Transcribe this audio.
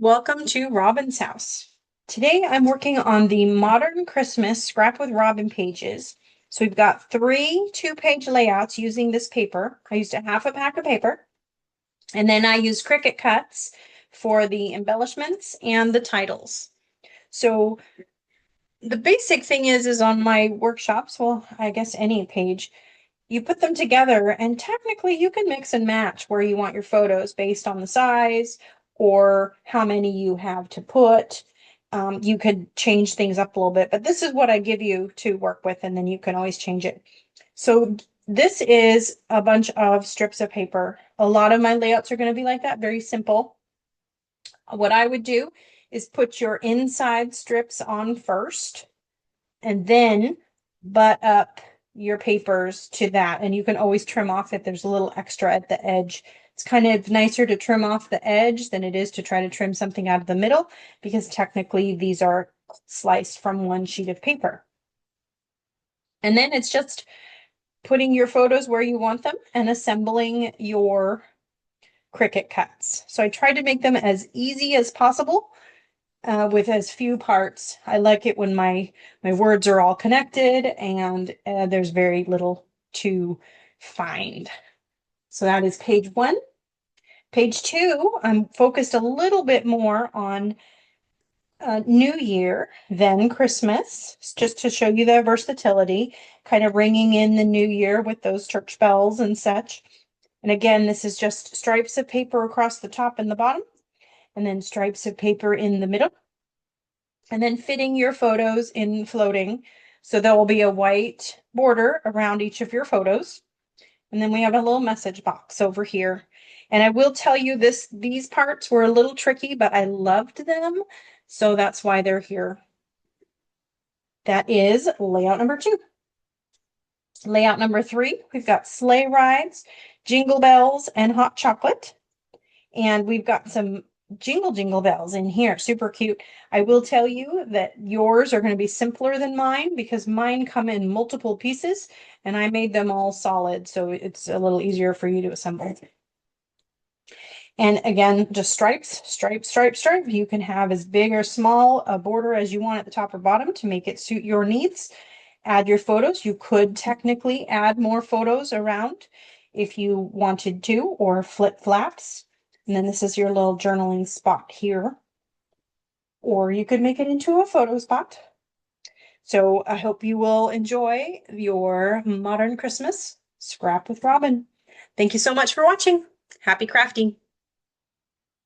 Welcome to Robin's house. Today I'm working on the Modern Christmas Scrap with Robin pages. So we've got three 2-page layouts using this paper. I used a half a pack of paper, and then I used Cricut cuts for the embellishments and the titles. So the basic thing is on my workshops, well, I guess any page, you put them together and technically you can mix and match where you want your photos based on the size or how many you have to put. You could change things up a little bit, but this is what I give you to work with, and then you can always change it. So this is a bunch of strips of paper. A lot of my layouts are going to be like that, very simple. What I would do is put your inside strips on first and then butt up your papers to that. And you can always trim off if there's a little extra at the edge. It's kind of nicer to trim off the edge than it is to try to trim something out of the middle, because technically these are sliced from one sheet of paper. And then it's just putting your photos where you want them and assembling your Cricut cuts. So I tried to make them as easy as possible with as few parts. I like it when my words are all connected and there's very little to find. So that is page 1. Page 2, I'm focused a little bit more on New Year than Christmas, just to show you the versatility, kind of ringing in the New Year with those church bells and such. And again, this is just stripes of paper across the top and the bottom, and then stripes of paper in the middle, and then fitting your photos in floating. So there will be a white border around each of your photos. And then we have a little message box over here. And I will tell you these parts were a little tricky, but I loved them. So that's why they're here. That is layout number 2. Layout number 3, we've got sleigh rides, jingle bells, and hot chocolate. And we've got some jingle bells in here. Super cute. I will tell you that yours are going to be simpler than mine because mine come in multiple pieces and I made them all solid, so it's a little easier for you to assemble. And again, just stripes, stripe, stripe, stripe. You can have as big or small a border as you want at the top or bottom to make it suit your needs. Add your photos. You could technically add more photos around if you wanted to, or flip flaps. And then this is your little journaling spot here. Or you could make it into a photo spot. So I hope you will enjoy your Modern Christmas Scrap with Robin. Thank you so much for watching. Happy crafting.